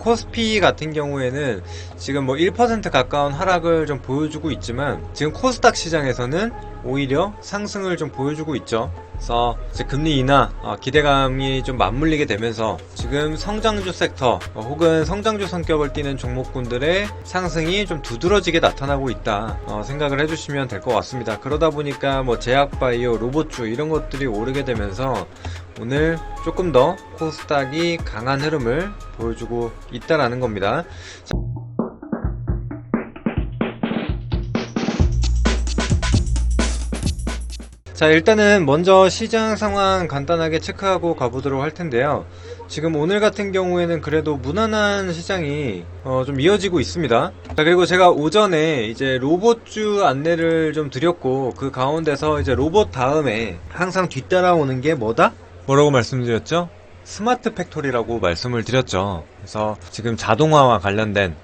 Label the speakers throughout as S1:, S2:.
S1: 코스피 같은 경우에는 지금 뭐 1% 가까운 하락을 좀 보여주고 있지만 지금 코스닥 시장에서는 오히려 상승을 좀 보여주고 있죠. 그래서 이제 금리 인하 기대감이 좀 맞물리게 되면서 지금 성장주 섹터 혹은 성장주 성격을 띠는 종목군들의 상승이 좀 두드러지게 나타나고 있다 생각을 해주시면 될 것 같습니다. 그러다 보니까 뭐 제약바이오, 로봇주 이런 것들이 오르게 되면서 오늘 조금 더 코스닥이 강한 흐름을 보여주고 있다라는 겁니다. 자, 일단은 먼저 시장 상황 간단하게 체크하고 가보도록 할 텐데요. 지금 오늘 같은 경우에는 그래도 무난한 시장이 좀 이어지고 있습니다. 자, 그리고 제가 오전에 이제 로봇주 안내를 좀 드렸고, 그 가운데서 이제 로봇 다음에 항상 뒤따라오는 게 뭐다? 뭐라고 말씀드렸죠? 스마트 팩토리라고 말씀을 드렸죠. 그래서 지금 자동화와 관련된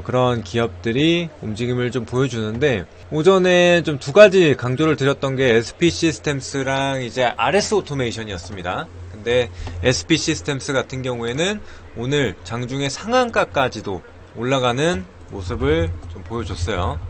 S1: 그런 기업들이 움직임을 좀 보여주는데, 오전에 좀 두 가지 강조를 드렸던 게 SP 시스템스랑 이제 RS 오토메이션이었습니다. 근데 SP 시스템스 같은 경우에는 오늘 장중에 상한가까지도 올라가는 모습을 좀 보여줬어요.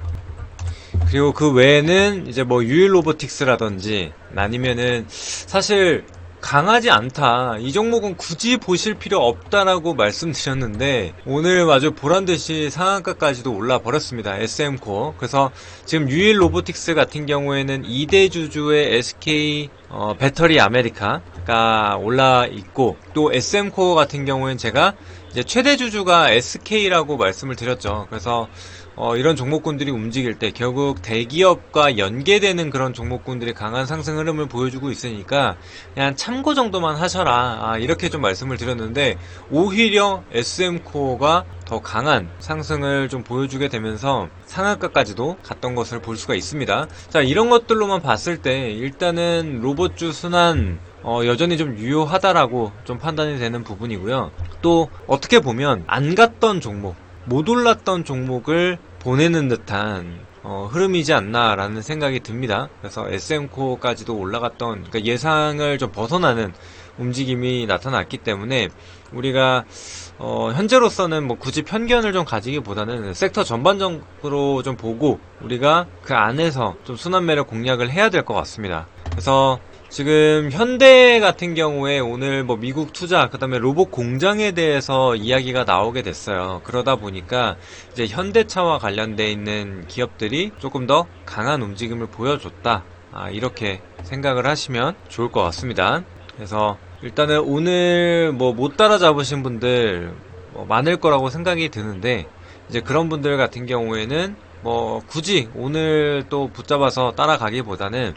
S1: 그리고 그 외에는 이제 뭐 유일 로보틱스라든지 아니면은 사실 강하지 않다, 이 종목은 굳이 보실 필요 없다라고 말씀드렸는데 오늘 아주 보란듯이 상한가까지도 올라 버렸습니다. SM코어. 그래서 지금 유일 로보틱스 같은 경우에는 2대 주주의 SK 배터리 아메리카가 올라 있고, 또 SM코어 같은 경우에는 제가 이제 최대 주주가 SK라고 말씀을 드렸죠. 그래서 이런 종목군들이 움직일 때 결국 대기업과 연계되는 그런 종목군들이 강한 상승 흐름을 보여주고 있으니까 그냥 참고 정도만 하셔라, 이렇게 좀 말씀을 드렸는데 오히려 SM코어가 더 강한 상승을 좀 보여주게 되면서 상한가까지도 갔던 것을 볼 수가 있습니다. 자, 이런 것들로만 봤을 때 일단은 로봇주 순환 여전히 좀 유효하다라고 좀 판단이 되는 부분이고요. 또 어떻게 보면 안 갔던 종목, 못 올랐던 종목을 보내는 듯한 흐름이지 않나라는 생각이 듭니다. 그래서 SM코어까지도 올라갔던, 그러니까 예상을 좀 벗어나는 움직임이 나타났기 때문에 우리가 현재로서는 뭐 굳이 편견을 좀 가지기보다는 섹터 전반적으로 좀 보고 우리가 그 안에서 좀 순환 매력 공략을 해야 될 것 같습니다. 그래서 지금 현대 같은 경우에 오늘 뭐 미국 투자, 그 다음에 로봇 공장에 대해서 이야기가 나오게 됐어요. 그러다 보니까 이제 현대차와 관련돼 있는 기업들이 조금 더 강한 움직임을 보여줬다, 이렇게 생각을 하시면 좋을 것 같습니다. 그래서 일단은 오늘 뭐 못 따라잡으신 분들 많을 거라고 생각이 드는데, 이제 그런 분들 같은 경우에는 뭐 굳이 오늘 또 붙잡아서 따라가기보다는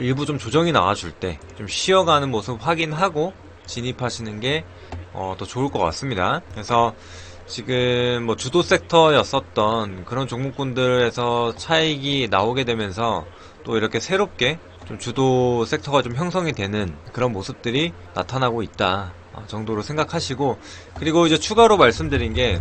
S1: 일부 좀 조정이 나와줄 때 좀 쉬어가는 모습 확인하고 진입하시는 게 더 좋을 것 같습니다. 그래서 지금 뭐 주도 섹터였었던 그런 종목군들에서 차익이 나오게 되면서 또 이렇게 새롭게 좀 주도 섹터가 좀 형성이 되는 그런 모습들이 나타나고 있다 정도로 생각하시고, 그리고 이제 추가로 말씀드린 게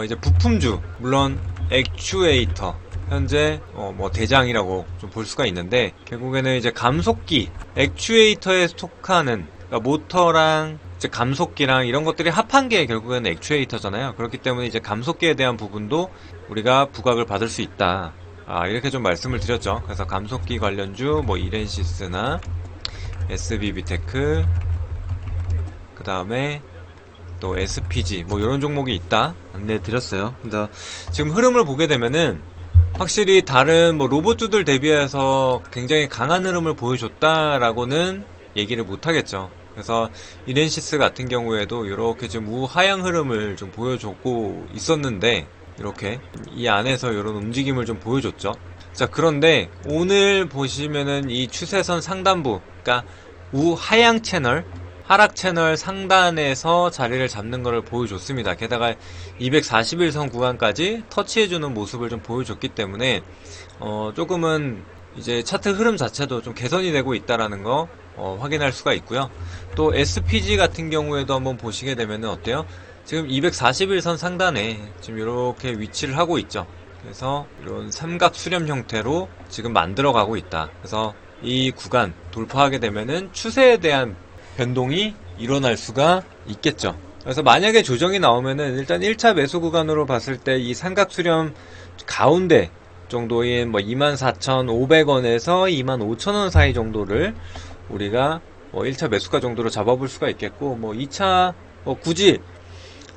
S1: 이제 부품주, 물론 액추에이터 현재 뭐 대장이라고 좀 볼 수가 있는데, 결국에는 이제 감속기, 액추에이터에 속하는, 그러니까 모터랑 이제 감속기랑 이런 것들이 합한 게 결국에는 액추에이터잖아요. 그렇기 때문에 이제 감속기에 대한 부분도 우리가 부각을 받을 수 있다, 이렇게 좀 말씀을 드렸죠. 그래서 감속기 관련주 뭐 이렌시스나 SB비테크, 그 다음에 또 SPG 뭐 이런 종목이 있다 안내 드렸어요. 근데 지금 흐름을 보게 되면은 확실히 다른 뭐 로봇주들 대비해서 굉장히 강한 흐름을 보여줬다라고는 얘기를 못 하겠죠. 그래서 이렌시스 같은 경우에도 이렇게 좀 우하향 흐름을 좀 보여줬고 있었는데, 이렇게 이 안에서 이런 움직임을 좀 보여줬죠. 자, 그런데 오늘 보시면은 이 추세선 상단부, 그러니까 우하향 채널, 하락 채널 상단에서 자리를 잡는 것을 보여줬습니다. 게다가 241선 구간까지 터치해주는 모습을 좀 보여줬기 때문에 조금은 이제 차트 흐름 자체도 좀 개선이 되고 있다라는 거 확인할 수가 있고요. 또 SPG 같은 경우에도 한번 보시게 되면은 어때요? 지금 241선 상단에 지금 이렇게 위치를 하고 있죠. 그래서 이런 삼각 수렴 형태로 지금 만들어가고 있다. 그래서 이 구간 돌파하게 되면은 추세에 대한 변동이 일어날 수가 있겠죠. 그래서 만약에 조정이 나오면은 일단 1차 매수 구간으로 봤을 때 이 삼각 수렴 가운데 정도인 뭐 24,500원에서 25,000원 사이 정도를 우리가 뭐 1차 매수가 정도로 잡아볼 수가 있겠고, 뭐 2차 뭐 굳이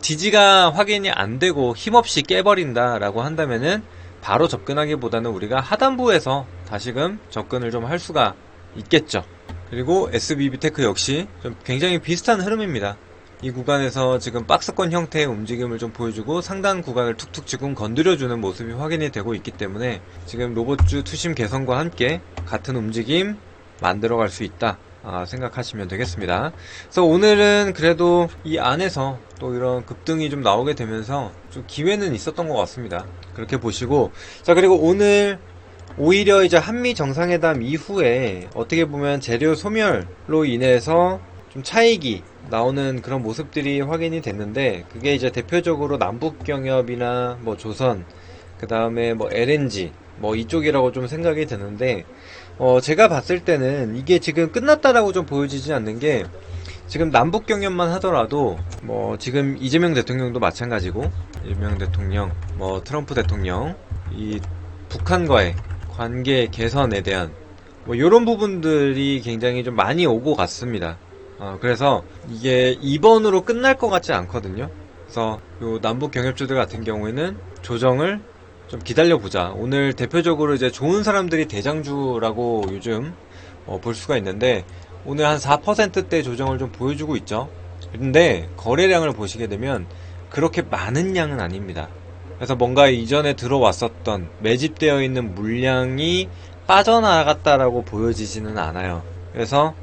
S1: 지지가 확인이 안 되고 힘없이 깨버린다라고 한다면은 바로 접근하기보다는 우리가 하단부에서 다시금 접근을 좀 할 수가 있겠죠. 그리고 SBB테크 역시 좀 굉장히 비슷한 흐름입니다. 이 구간에서 지금 박스권 형태의 움직임을 좀 보여주고 상단 구간을 툭툭 지금 건드려주는 모습이 확인이 되고 있기 때문에 지금 로봇주 투심 개선과 함께 같은 움직임 만들어갈 수 있다 생각하시면 되겠습니다. 그래서 오늘은 그래도 이 안에서 또 이런 급등이 좀 나오게 되면서 좀 기회는 있었던 것 같습니다. 그렇게 보시고, 자, 그리고 오늘 오히려 이제 한미 정상회담 이후에 어떻게 보면 재료 소멸로 인해서 좀 차익이 나오는 그런 모습들이 확인이 됐는데, 그게 이제 대표적으로 남북경협이나 뭐 조선, 그 다음에 뭐 LNG 뭐 이쪽이라고 좀 생각이 드는데, 제가 봤을 때는 이게 지금 끝났다라고 좀 보여지지 않는 게, 지금 남북경협만 하더라도 뭐 지금 이재명 대통령도 마찬가지고, 이재명 대통령, 뭐 트럼프 대통령, 이 북한과의 관계 개선에 대한 뭐 요런 부분들이 굉장히 좀 많이 오고 갔습니다. 그래서 이게 이번으로 끝날 것 같지 않거든요. 그래서 요 남북 경협주들 같은 경우에는 조정을 좀 기다려보자. 오늘 대표적으로 이제 좋은 사람들이 대장주라고 요즘 볼 수가 있는데, 오늘 한 4%대 조정을 좀 보여주고 있죠. 근데 거래량을 보시게 되면 그렇게 많은 양은 아닙니다. 그래서 뭔가 이전에 들어왔었던 매집되어 있는 물량이 빠져나갔다라고 보여지지는 않아요. 그래서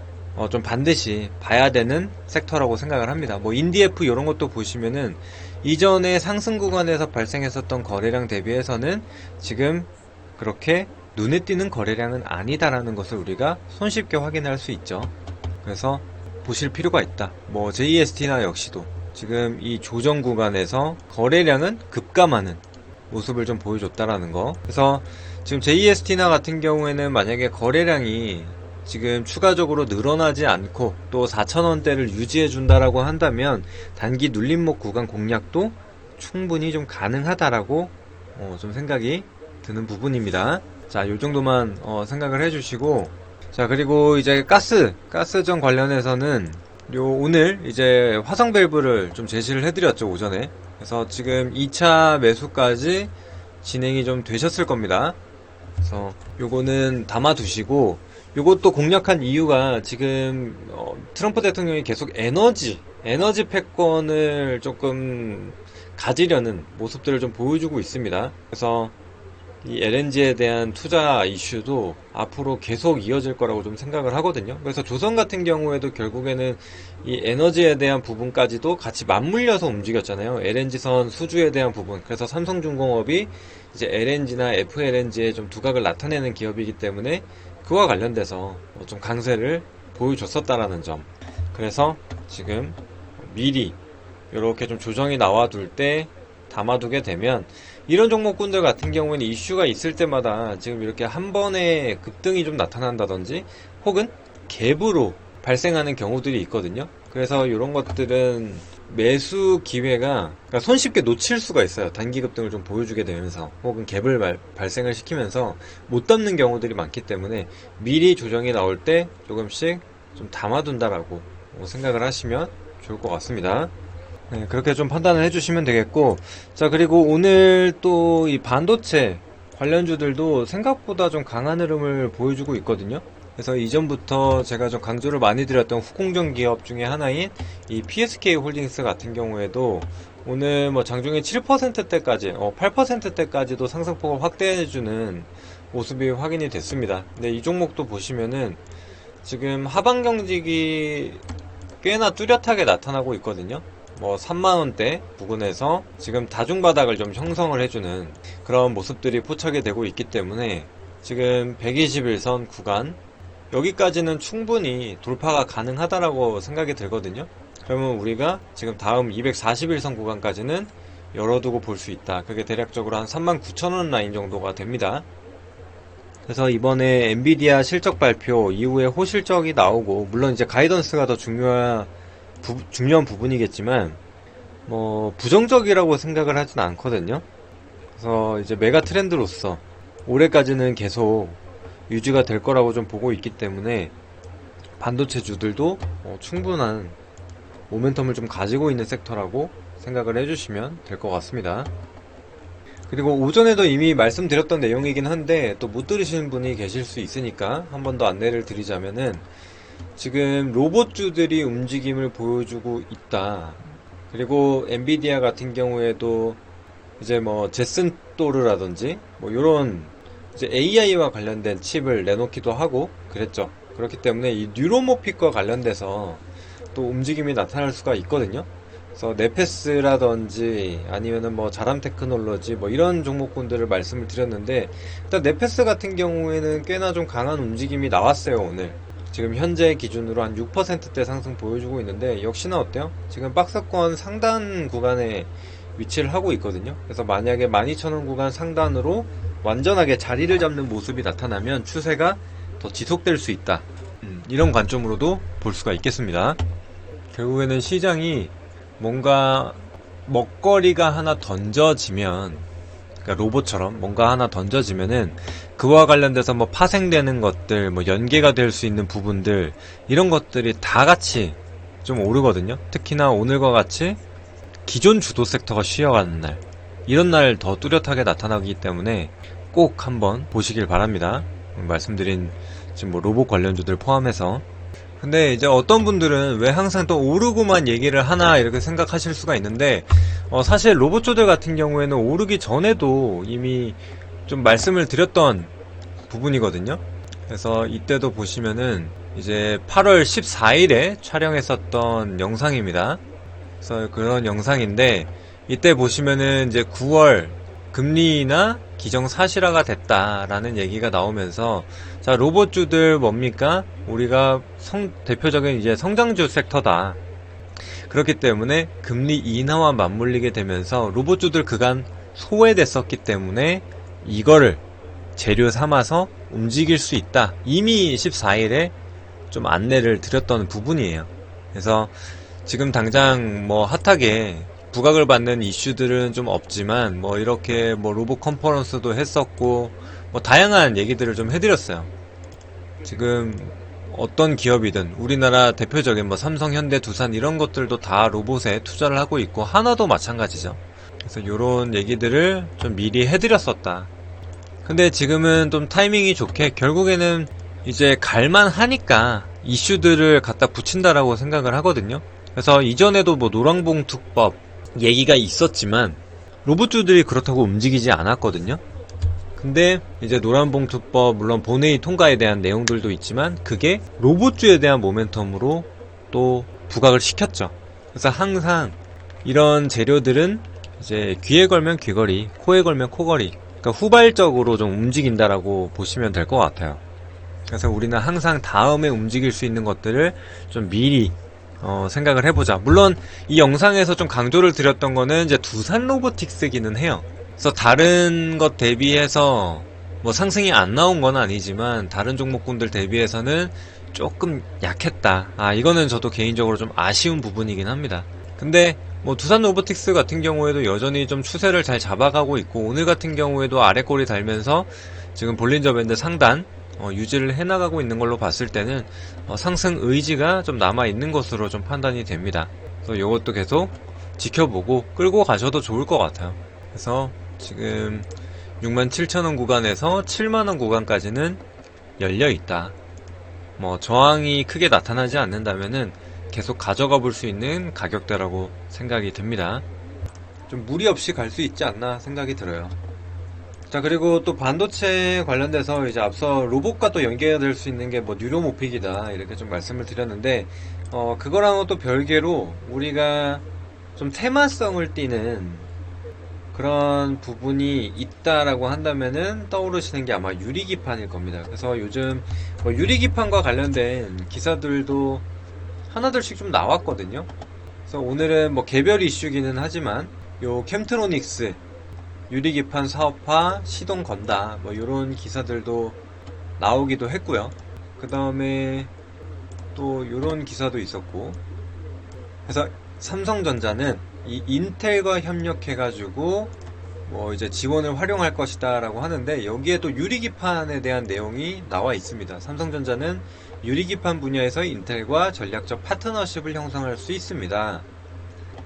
S1: 좀 반드시 봐야 되는 섹터라고 생각을 합니다. 뭐 인디F 이런 것도 보시면은 이전에 상승 구간에서 발생했었던 거래량 대비해서는 지금 그렇게 눈에 띄는 거래량은 아니다라는 것을 우리가 손쉽게 확인할 수 있죠. 그래서 보실 필요가 있다. 뭐 JST나 역시도 지금 이 조정 구간에서 거래량은 급감하는 모습을 좀 보여줬다라는 거. 그래서 지금 JST나 같은 경우에는 만약에 거래량이 지금 추가적으로 늘어나지 않고 또 4,000원대를 유지해 준다라고 한다면 단기 눌림목 구간 공략도 충분히 좀 가능하다라고 좀 생각이 드는 부분입니다. 자, 요 정도만 생각을 해주시고, 자, 그리고 이제 가스전 관련해서는 오늘 이제 화성 밸브를 좀 제시를 해드렸죠, 오전에. 그래서 지금 2차 매수까지 진행이 좀 되셨을 겁니다. 그래서 요거는 담아두시고, 요것도 공략한 이유가 지금 트럼프 대통령이 계속 에너지 패권을 조금 가지려는 모습들을 좀 보여주고 있습니다. 그래서 이 LNG에 대한 투자 이슈도 앞으로 계속 이어질 거라고 좀 생각을 하거든요. 그래서 조선 같은 경우에도 결국에는 이 에너지에 대한 부분까지도 같이 맞물려서 움직였잖아요. LNG선 수주에 대한 부분. 그래서 삼성중공업이 이제 LNG나 FLNG에 좀 두각을 나타내는 기업이기 때문에 그와 관련돼서 좀 강세를 보여줬었다라는 점. 그래서 지금 미리 이렇게 좀 조정이 나와둘 때 담아두게 되면, 이런 종목군들 같은 경우에는 이슈가 있을 때마다 지금 이렇게 한 번에 급등이 좀 나타난다든지 혹은 갭으로 발생하는 경우들이 있거든요. 그래서 이런 것들은 매수 기회가, 그러니까 손쉽게 놓칠 수가 있어요. 단기 급등을 좀 보여주게 되면서 혹은 갭을 발생을 시키면서 못 담는 경우들이 많기 때문에 미리 조정이 나올 때 조금씩 좀 담아둔다라고 생각을 하시면 좋을 것 같습니다. 네, 그렇게 좀 판단을 해주시면 되겠고, 자, 그리고 오늘 또 이 반도체 관련주들도 생각보다 좀 강한 흐름을 보여주고 있거든요. 그래서 이전부터 제가 좀 강조를 많이 드렸던 후공정 기업 중에 하나인 이 PSK 홀딩스 같은 경우에도 오늘 뭐 장중에 7%대까지, 8%대까지도 상승폭을 확대해주는 모습이 확인이 됐습니다. 근데 이 종목도 보시면은 지금 하방 경직이 꽤나 뚜렷하게 나타나고 있거든요. 뭐 3만원대 부근에서 지금 다중바닥을 좀 형성을 해주는 그런 모습들이 포착이 되고 있기 때문에 지금 121선 구간 여기까지는 충분히 돌파가 가능하다라고 생각이 들거든요. 그러면 우리가 지금 다음 241선 구간까지는 열어두고 볼 수 있다. 그게 대략적으로 한 39,000원 라인 정도가 됩니다. 그래서 이번에 엔비디아 실적 발표 이후에 호실적이 나오고, 물론 이제 가이던스가 더 중요한 부분이겠지만, 뭐 부정적이라고 생각을 하진 않거든요. 그래서 이제 메가 트렌드로서 올해까지는 계속 유지가 될 거라고 좀 보고 있기 때문에 반도체주들도 충분한 모멘텀을 좀 가지고 있는 섹터라고 생각을 해주시면 될 것 같습니다. 그리고 오전에도 이미 말씀드렸던 내용이긴 한데 또 못 들으시는 분이 계실 수 있으니까 한 번 더 안내를 드리자면은, 지금 로봇주들이 움직임을 보여주고 있다. 그리고 엔비디아 같은 경우에도 이제 뭐 제슨토르라든지 뭐 요런 이제 AI와 관련된 칩을 내놓기도 하고 그랬죠. 그렇기 때문에 이 뉴로모픽과 관련돼서 또 움직임이 나타날 수가 있거든요. 그래서 네페스라든지 아니면은 뭐 자람 테크놀로지 뭐 이런 종목군들을 말씀을 드렸는데, 일단 네페스 같은 경우에는 꽤나 좀 강한 움직임이 나왔어요. 오늘 지금 현재 기준으로 한 6%대 상승 보여주고 있는데, 역시나 어때요? 지금 박스권 상단 구간에 위치를 하고 있거든요. 그래서 만약에 12,000원 구간 상단으로 완전하게 자리를 잡는 모습이 나타나면 추세가 더 지속될 수 있다. 이런 관점으로도 볼 수가 있겠습니다. 결국에는 시장이 뭔가 먹거리가 하나 던져지면, 그러니까 로봇처럼 뭔가 하나 던져지면은 그와 관련돼서 뭐 파생되는 것들, 뭐 연계가 될 수 있는 부분들, 이런 것들이 다 같이 좀 오르거든요. 특히나 오늘과 같이 기존 주도 섹터가 쉬어가는 날, 이런 날 더 뚜렷하게 나타나기 때문에 꼭 한번 보시길 바랍니다. 말씀드린 지금 뭐 로봇 관련주들 포함해서. 근데 이제 어떤 분들은 왜 항상 또 오르고만 얘기를 하나 이렇게 생각하실 수가 있는데, 사실 로봇주들 같은 경우에는 오르기 전에도 이미 좀 말씀을 드렸던 부분이거든요. 그래서 이때도 보시면은 이제 8월 14일에 촬영했었던 영상입니다. 그래서 그런 영상인데, 이때 보시면은 이제 9월 금리나 기정사실화가 됐다라는 얘기가 나오면서, 자, 로봇주들 뭡니까? 우리가 대표적인 이제 성장주 섹터다. 그렇기 때문에 금리 인하와 맞물리게 되면서 로봇주들 그간 소외됐었기 때문에 이거를 재료 삼아서 움직일 수 있다. 이미 14일에 좀 안내를 드렸던 부분이에요. 그래서 지금 당장 뭐 핫하게 부각을 받는 이슈들은 좀 없지만, 뭐 이렇게 뭐 로봇 컨퍼런스도 했었고 뭐 다양한 얘기들을 좀 해드렸어요. 지금 어떤 기업이든 우리나라 대표적인 뭐 삼성, 현대, 두산 이런 것들도 다 로봇에 투자를 하고 있고 하나도 마찬가지죠. 그래서 요런 얘기들을 좀 미리 해드렸었다. 근데 지금은 좀 타이밍이 좋게 결국에는 이제 갈만 하니까 이슈들을 갖다 붙인다라고 생각을 하거든요. 그래서 이전에도 뭐 노랑봉투법 얘기가 있었지만 로봇주들이 그렇다고 움직이지 않았거든요. 근데 이제 노란봉투법, 물론 본회의 통과에 대한 내용들도 있지만 그게 로봇주에 대한 모멘텀으로 또 부각을 시켰죠. 그래서 항상 이런 재료들은 이제 귀에 걸면 귀걸이, 코에 걸면 코걸이, 그러니까 후발적으로 좀 움직인다라고 보시면 될 것 같아요. 그래서 우리는 항상 다음에 움직일 수 있는 것들을 좀 미리 생각을 해보자. 물론 이 영상에서 좀 강조를 드렸던 거는 이제 두산 로보틱스기는 해요. 그래서 다른 것 대비해서 뭐 상승이 안 나온 건 아니지만 다른 종목군들 대비해서는 조금 약했다. 이거는 저도 개인적으로 좀 아쉬운 부분이긴 합니다. 근데 뭐 두산 로보틱스 같은 경우에도 여전히 좀 추세를 잘 잡아가고 있고, 오늘 같은 경우에도 아래꼬리 달면서 지금 볼린저 밴드 상단 유지를 해나가고 있는 걸로 봤을 때는 상승 의지가 좀 남아있는 것으로 좀 판단이 됩니다. 그래서 이것도 계속 지켜보고 끌고 가셔도 좋을 것 같아요. 그래서 지금 67,000원 구간에서 7만원 구간까지는 열려있다. 뭐 저항이 크게 나타나지 않는다면은 계속 가져가 볼 수 있는 가격대라고 생각이 듭니다. 좀 무리 없이 갈 수 있지 않나 생각이 들어요. 자, 그리고 또 반도체 관련돼서 이제 앞서 로봇과 또 연계될 수 있는 게 뭐 뉴로모픽이다 이렇게 좀 말씀을 드렸는데, 그거랑은 또 별개로 우리가 좀 테마성을 띠는 그런 부분이 있다라고 한다면은 떠오르시는 게 아마 유리기판일 겁니다. 그래서 요즘 뭐 유리기판과 관련된 기사들도 하나둘씩 좀 나왔거든요. 그래서 오늘은 뭐 개별 이슈기는 하지만 요 캠트로닉스 유리기판 사업화 시동 건다 뭐 요런 기사들도 나오기도 했고요. 그 다음에 또 요런 기사도 있었고, 그래서 삼성전자는 이 인텔과 협력해가지고 뭐 이제 지원을 활용할 것이다 라고 하는데, 여기에 또 유리기판에 대한 내용이 나와 있습니다. 삼성전자는 유리기판 분야에서 인텔과 전략적 파트너십을 형성할 수 있습니다.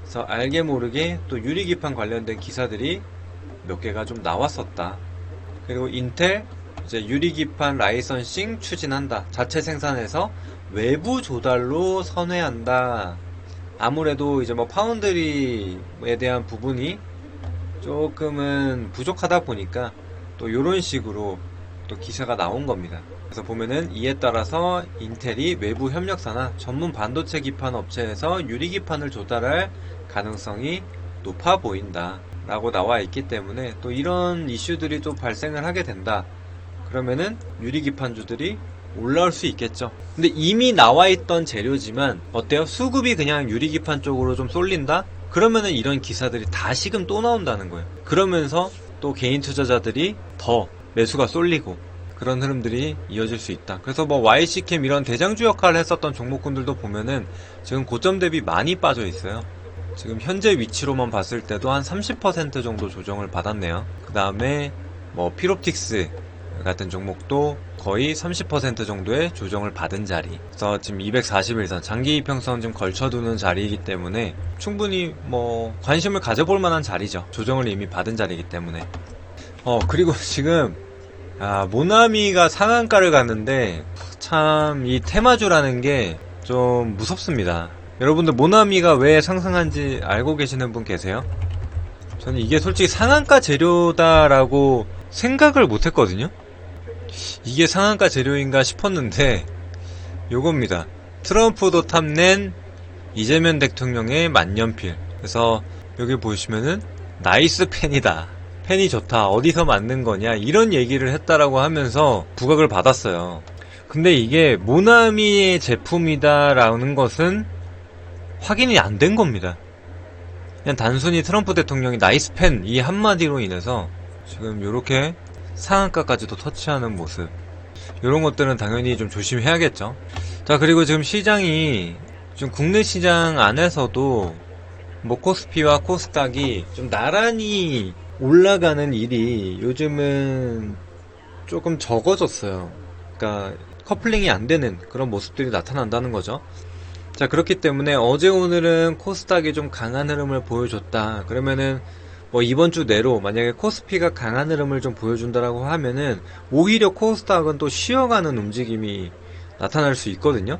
S1: 그래서 알게 모르게 또 유리기판 관련된 기사들이 몇 개가 좀 나왔었다. 그리고 인텔 이제 유리기판 라이선싱 추진한다. 자체 생산해서 외부 조달로 선회한다. 아무래도 이제 뭐 파운드리에 대한 부분이 조금은 부족하다 보니까 또 이런 식으로 또 기사가 나온 겁니다. 그래서 보면은 이에 따라서 인텔이 외부 협력사나 전문 반도체 기판 업체에서 유리기판을 조달할 가능성이 높아 보인다 라고 나와 있기 때문에, 또 이런 이슈들이 또 발생을 하게 된다 그러면은 유리기판주들이 올라올 수 있겠죠. 근데 이미 나와 있던 재료지만 어때요? 수급이 그냥 유리기판 쪽으로 좀 쏠린다? 그러면은 이런 기사들이 다시금 또 나온다는 거예요. 그러면서 또 개인 투자자들이 더 매수가 쏠리고 그런 흐름들이 이어질 수 있다. 그래서 뭐 YC캠 이런 대장주 역할을 했었던 종목군들도 보면은 지금 고점 대비 많이 빠져 있어요. 지금 현재 위치로만 봤을 때도 한 30% 정도 조정을 받았네요. 그 다음에 뭐 필옵틱스 같은 종목도 거의 30% 정도의 조정을 받은 자리. 그래서 지금 241선 장기 이평선 좀 걸쳐두는 자리이기 때문에 충분히 뭐 관심을 가져볼 만한 자리죠. 조정을 이미 받은 자리이기 때문에. 그리고 지금 모나미가 상한가를 갔는데 참 이 테마주라는 게 좀 무섭습니다. 여러분들 모나미가 왜 상승한지 알고 계시는 분 계세요? 저는 이게 솔직히 상한가 재료다라고 생각을 못했거든요. 이게 상한가 재료인가 싶었는데 요겁니다. 트럼프도 탐낸 이재명 대통령의 만년필. 그래서 여기 보시면은 나이스 펜이다, 펜이 좋다, 어디서 만든 거냐 이런 얘기를 했다라고 하면서 부각을 받았어요. 근데 이게 모나미의 제품이다라는 것은 확인이 안 된 겁니다. 그냥 단순히 트럼프 대통령이 나이스 펜 이 한마디로 인해서 지금 요렇게 상한가까지도 터치하는 모습, 이런 것들은 당연히 좀 조심해야겠죠. 자, 그리고 지금 시장이 좀 국내 시장 안에서도 뭐 코스피와 코스닥이 좀 나란히 올라가는 일이 요즘은 조금 적어졌어요. 그러니까 커플링이 안 되는 그런 모습들이 나타난다는 거죠. 자, 그렇기 때문에 어제 오늘은 코스닥이 좀 강한 흐름을 보여줬다 그러면은 뭐 이번 주 내로 만약에 코스피가 강한 흐름을 좀 보여준다라고 하면은 오히려 코스닥은 또 쉬어가는 움직임이 나타날 수 있거든요.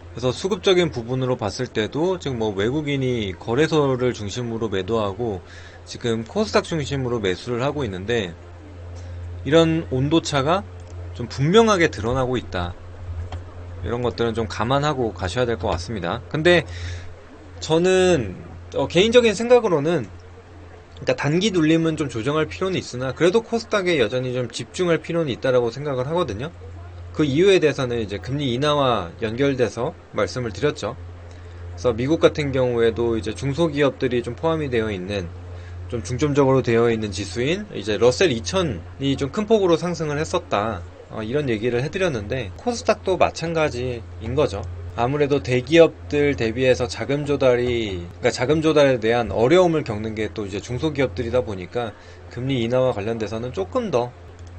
S1: 그래서 수급적인 부분으로 봤을 때도 지금 뭐 외국인이 거래소를 중심으로 매도하고 지금 코스닥 중심으로 매수를 하고 있는데, 이런 온도차가 좀 분명하게 드러나고 있다. 이런 것들은 좀 감안하고 가셔야 될 것 같습니다. 근데 저는 개인적인 생각으로는 그러니까 단기 눌림은 좀 조정할 필요는 있으나 그래도 코스닥에 여전히 좀 집중할 필요는 있다라고 생각을 하거든요. 그 이유에 대해서는 이제 금리 인하와 연결돼서 말씀을 드렸죠. 그래서 미국 같은 경우에도 이제 중소기업들이 좀 포함이 되어 있는, 좀 중점적으로 되어 있는 지수인 이제 러셀 2000이 좀 큰 폭으로 상승을 했었다. 이런 얘기를 해드렸는데 코스닥도 마찬가지인 거죠. 아무래도 대기업들 대비해서 자금 조달에 대한 어려움을 겪는 게 또 이제 중소기업들이다 보니까 금리 인하와 관련돼서는 조금 더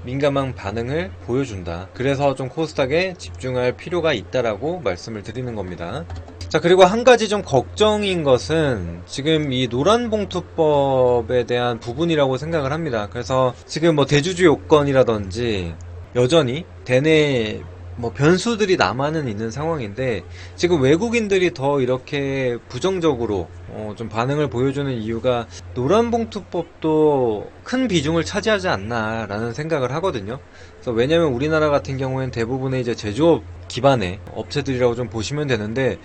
S1: 민감한 반응을 보여준다. 그래서 좀 코스닥에 집중할 필요가 있다라고 말씀을 드리는 겁니다. 자, 그리고 한 가지 좀 걱정인 것은 지금 이 노란봉투법에 대한 부분이라고 생각을 합니다. 그래서 지금 뭐 대주주 요건이라든지 여전히 대내 뭐 변수들이 남아는 있는 상황인데, 지금 외국인들이 더 이렇게 부정적으로 좀 반응을 보여주는 이유가 노란봉투법도 큰 비중을 차지하지 않나 라는 생각을 하거든요. 그래서 왜냐면 우리나라 같은 경우에는 대부분의 이제 제조업 기반의 업체들이라고 좀 보시면 되는데,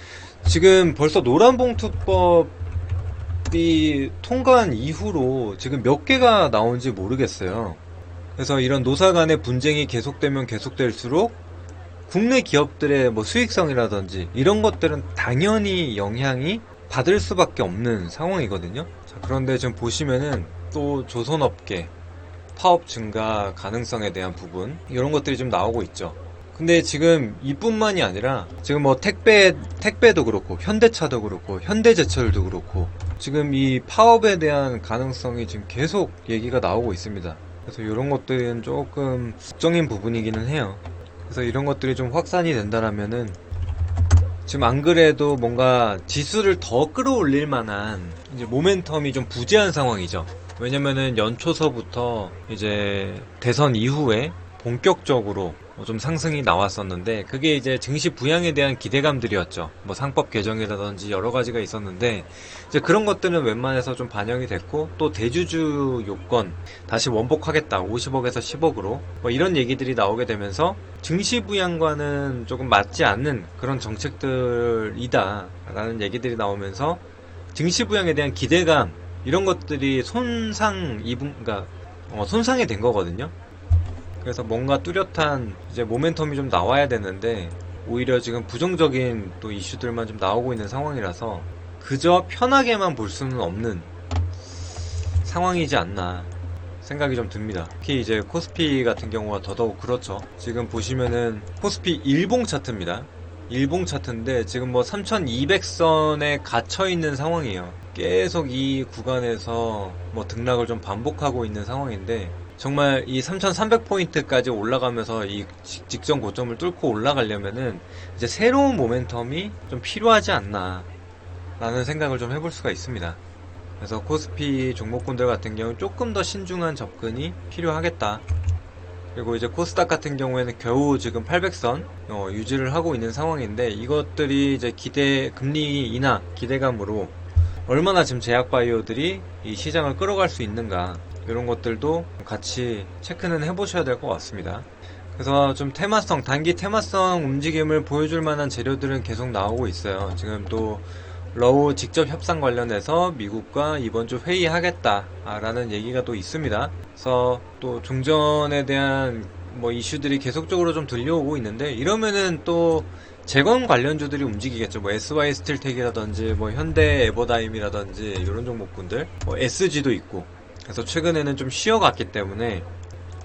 S1: 지금 벌써 노란봉투법이 통과한 이후로 지금 몇 개가 나온지 모르겠어요. 그래서 이런 노사 간의 분쟁이 계속되면 계속될수록 국내 기업들의 뭐 수익성이라든지 이런 것들은 당연히 영향이 받을 수밖에 없는 상황이거든요. 자, 그런데 지금 보시면은 또 조선업계 파업 증가 가능성에 대한 부분, 이런 것들이 좀 나오고 있죠. 근데 지금 이뿐만이 아니라 지금 뭐 택배도 그렇고 현대차도 그렇고 현대제철도 그렇고 지금 이 파업에 대한 가능성이 지금 계속 얘기가 나오고 있습니다. 그래서 이런 것들은 조금 걱정인 부분이기는 해요. 그래서 이런 것들이 좀 확산이 된다라면은 지금 안 그래도 뭔가 지수를 더 끌어올릴 만한 이제 모멘텀이 좀 부재한 상황이죠. 왜냐면은 연초서부터 이제 대선 이후에 본격적으로 좀 상승이 나왔었는데 그게 이제 증시 부양에 대한 기대감들이었죠. 뭐 상법 개정이라든지 여러 가지가 있었는데 이제 그런 것들은 웬만해서 좀 반영이 됐고 또 대주주 요건 다시 원복하겠다 50억에서 10억으로 뭐 이런 얘기들이 나오게 되면서 증시 부양과는 조금 맞지 않는 그런 정책들이다 라는 얘기들이 나오면서 증시 부양에 대한 기대감 이런 것들이 그러니까 손상이 된 거거든요. 그래서 뭔가 뚜렷한 이제 모멘텀이 좀 나와야 되는데 오히려 지금 부정적인 또 이슈들만 좀 나오고 있는 상황이라서 그저 편하게만 볼 수는 없는 상황이지 않나 생각이 좀 듭니다. 특히 이제 코스피 같은 경우가 더더욱 그렇죠. 지금 보시면은 코스피 일봉 차트입니다. 일봉 차트인데 지금 뭐 3200선에 갇혀 있는 상황이에요. 계속 이 구간에서 뭐 등락을 좀 반복하고 있는 상황인데 정말 이 3300포인트까지 올라가면서 이 직전 고점을 뚫고 올라가려면은 이제 새로운 모멘텀이 좀 필요하지 않나 라는 생각을 좀 해볼 수가 있습니다. 그래서 코스피 종목군들 같은 경우는 조금 더 신중한 접근이 필요하겠다. 그리고 이제 코스닥 같은 경우에는 겨우 지금 800선 유지를 하고 있는 상황인데 이것들이 이제 금리 인하 기대감으로 얼마나 지금 제약바이오들이 이 시장을 끌어갈 수 있는가 이런 것들도 같이 체크는 해보셔야 될 것 같습니다. 그래서 좀 단기 테마성 움직임을 보여줄 만한 재료들은 계속 나오고 있어요. 지금 또 러우 직접 협상 관련해서 미국과 이번 주 회의하겠다라는 얘기가 또 있습니다. 그래서 또 종전에 대한 뭐 이슈들이 계속적으로 좀 들려오고 있는데 이러면은 또 재건 관련주들이 움직이겠죠. 뭐 SY 스틸텍이라든지 뭐 현대 에버다임이라든지 이런 종목군들, 뭐 SG도 있고. 그래서 최근에는 좀 쉬어갔기 때문에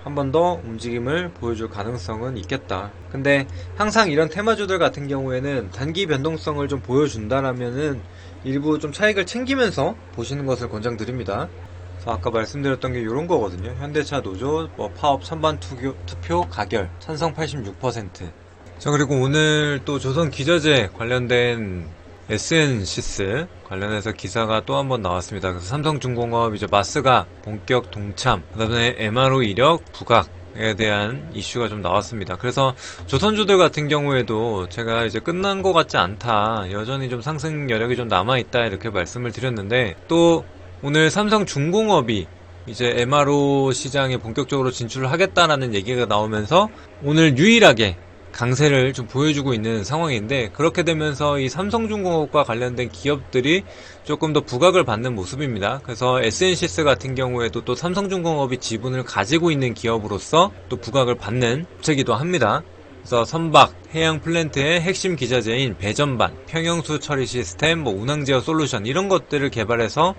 S1: 한 번 더 움직임을 보여줄 가능성은 있겠다. 근데 항상 이런 테마주들 같은 경우에는 단기 변동성을 좀 보여준다라면은 일부 좀 차익을 챙기면서 보시는 것을 권장드립니다. 그래서 아까 말씀드렸던 게 이런 거거든요. 현대차 노조 뭐 파업 찬반 투표 가결 찬성 86%. 자, 그리고 오늘 또 조선 기저제 관련된 SN시스 관련해서 기사가 또 한 번 나왔습니다. 그래서 삼성중공업 이제 마스가 본격 동참, 그다음에 MRO 이력 부각에 대한 이슈가 좀 나왔습니다. 그래서 조선주들 같은 경우에도 제가 이제 끝난 것 같지 않다, 여전히 좀 상승 여력이 좀 남아있다 이렇게 말씀을 드렸는데 또 오늘 삼성중공업이 이제 MRO 시장에 본격적으로 진출을 하겠다라는 얘기가 나오면서 오늘 유일하게 강세를 좀 보여주고 있는 상황인데 그렇게 되면서 이 삼성중공업과 관련된 기업들이 조금 더 부각을 받는 모습입니다. 그래서 SN시스 같은 경우에도 또 삼성중공업이 지분을 가지고 있는 기업으로서 또 부각을 받는 업체이기도 합니다. 그래서 선박, 해양 플랜트의 핵심 기자재인 배전반, 평형수 처리 시스템, 뭐 운항 제어 솔루션 이런 것들을 개발해서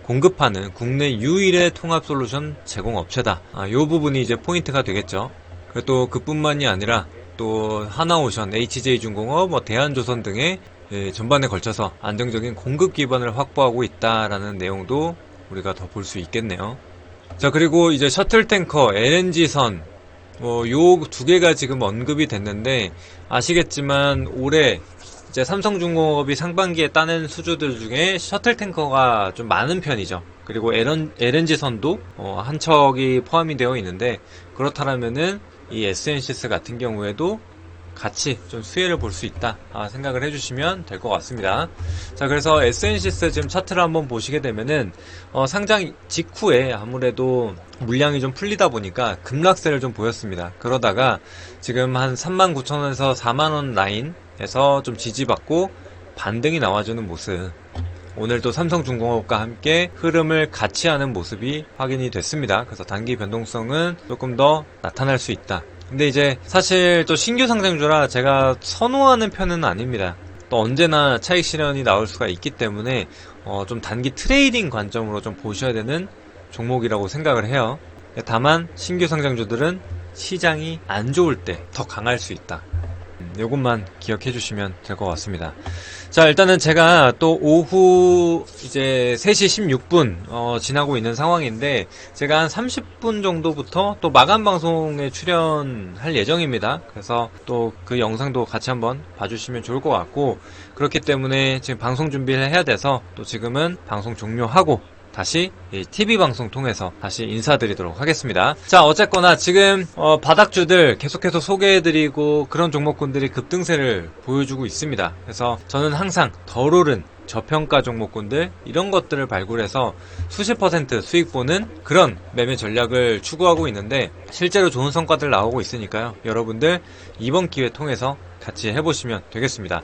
S1: 공급하는 국내 유일의 통합 솔루션 제공 업체다. 이 부분이 이제 포인트가 되겠죠. 그리고 또 그뿐만이 아니라 또 하나오션, HJ중공업, 뭐 대한조선 등의 전반에 걸쳐서 안정적인 공급 기반을 확보하고 있다라는 내용도 우리가 더 볼 수 있겠네요. 자, 그리고 이제 셔틀탱커, LNG선 요 두 개가 지금 언급이 됐는데 아시겠지만 올해 이제 삼성중공업이 상반기에 따낸 수주들 중에 셔틀탱커가 좀 많은 편이죠. 그리고 LNG선도 한 척이 포함이 되어 있는데 그렇다면은 이 SN시스 같은 경우에도 같이 좀 수혜를 볼 수 있다 생각을 해주시면 될 것 같습니다. 자, 그래서 SN시스 지금 차트를 한번 보시게 되면은 상장 직후에 아무래도 물량이 좀 풀리다 보니까 급락세를 좀 보였습니다. 그러다가 지금 한 39,000원에서 4만원 라인에서 좀 지지받고 반등이 나와주는 모습, 오늘도 삼성중공업과 함께 흐름을 같이 하는 모습이 확인이 됐습니다. 그래서 단기 변동성은 조금 더 나타날 수 있다. 근데 이제 사실 또 신규 상장주라 제가 선호하는 편은 아닙니다. 또 언제나 차익 실현이 나올 수가 있기 때문에 좀 단기 트레이딩 관점으로 좀 보셔야 되는 종목이라고 생각을 해요. 다만 신규 상장주들은 시장이 안 좋을 때 더 강할 수 있다. 요것만 기억해 주시면 될 것 같습니다. 자, 일단은 제가 또 오후 이제 3시 16분 지나고 있는 상황인데, 제가 한 30분 정도부터 또 마감 방송에 출연할 예정입니다. 그래서 또 그 영상도 같이 한번 봐주시면 좋을 것 같고, 그렇기 때문에 지금 방송 준비를 해야 돼서 또 지금은 방송 종료하고 다시 이 TV 방송 통해서 다시 인사드리도록 하겠습니다. 자, 어쨌거나 지금 바닥주들 계속해서 소개해드리고 그런 종목군들이 급등세를 보여주고 있습니다. 그래서 저는 항상 덜 오른 저평가 종목군들 이런 것들을 발굴해서 수십 % 수익 보는 그런 매매 전략을 추구하고 있는데, 실제로 좋은 성과들 나오고 있으니까요. 여러분들 이번 기회 통해서 같이 해보시면 되겠습니다.